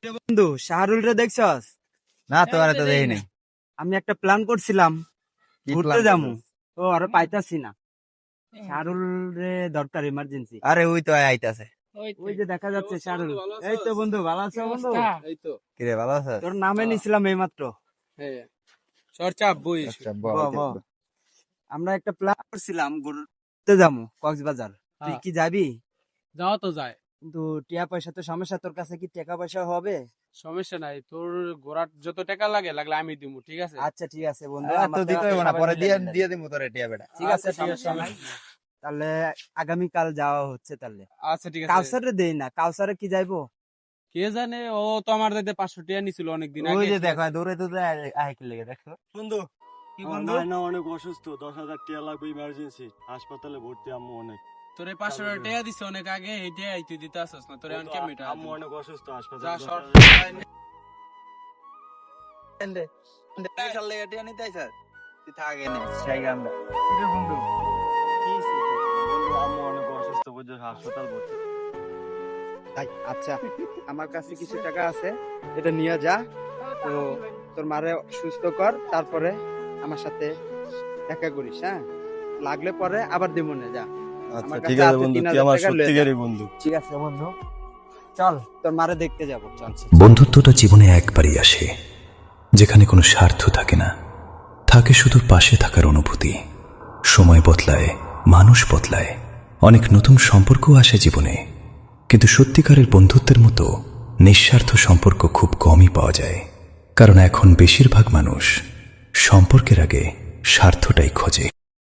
বন্ধু শাহরুল রে দেখছস? না তো আর তো দেখিনি। আমি একটা প্ল্যান করছিলাম কি ঘুরতে plan যাবো, করছিস? তো আরো পাইতাছি না। শাহরুল রে দরকার ইমার্জেন্সি। আরে ওই তো আইতাছে। ওই যে দেখা যাচ্ছে শাহরুল। এই তো বন্ধু, ভালো আছো বন্ধু? কিরে ভালো আছিস? তোর নামে নিছিলাম এইমাত্র। আচ্ছা ব, ব। আমরা একটা প্ল্যান করছিলাম ঘুরতে যাবো কক্সবাজার। তুই কি যাবি? যাওয়া তো যায়, কিন্তু টিয়া পয়সা তো সমস্যা, তোর কাছে কি টাকা পয়সা হবে? সমস্যা নাই। তোর ঘোরার যত টাকা লাগে লাগলে আমি দিব, ঠিক আছে? আচ্ছা ঠিক আছে বন্ধু, তো আমার দিতে হবে না, সবাই পরে মিলে দিয়ে মিলে দিয়ে দিমু তোরে টিয়া বেটা। ঠিক আছে, আচ্ছা, ঠিক আছে, সমস্যা নাই। তাহলে আগামীকাল যাওয়া হচ্ছে তাহলে। আচ্ছা ঠিক আছে। কাউসারে দেই না, কাউসারে কি যাইবো? কে জানে, ও তো আমার দাদা 500 টাকা নিছিল অনেকদিন ওই আগে। যে দেখো দৌড়ে দৌড়ে আই কি লেগে দেখো। বন্ধু কি আমার বন্ধু? নানা অনেক অসুস্থ, 10,000 টাকা লাগবে ইমার্জেন্সি, হাসপাতালে ভর্তি আম্মু অনেক। তোরে 500 টাকা দিছে অনেক আগে, এই টাকাই তুই দিতে আসছ না। তোরে অনেক কেমন টাকা আম্মু দিব? অনেক অসুস্থ, যা হাসপাতালে শর্ট। বিশাল লেগে টিয়া নিতে আইছাস? তুই থাক এনে জায়গা আমরা। বন্ধু বন্ধু আম্মু অনেক অসুস্থ, বুঝছো, হাসপাতাল ভর্তি। আচ্ছা, আমার কাছে কিছু টাকা আছে, এটা নিয়ে যা। তো তোর মারে সুস্থ কর, তারপরে আমার সাথে দেখা করিস, হ্যাঁ? লাগলে পরে আবার দিব না, যা। আচ্ছা আমার ঠিক কাছে আছে আছে বন্ধু, 3,000 তুই আমার টাকা লয়ে যা। সত্যিকারই বন্ধু। ঠিক আছে বন্ধু, চল তোর মারে দেখতে যাবো, চল। বন্ধুত্বটা জীবনে একবারই আসে, যেখানে কোনো স্বার্থ থাকে না, থাকে শুধু পাশে থাকার অনুভূতি। সময় বদলায়, মানুষ বদলায়, অনেক নতুন সম্পর্কও আসে জীবনে, কিন্তু সত্যিকারের বন্ধুত্বের মতো নিঃস্বার্থ সম্পর্ক খুব কমই পাওয়া যায়। কারণ এখন বেশিরভাগ মানুষ সম্পর্কের আগে স্বার্থটাই খোঁজে।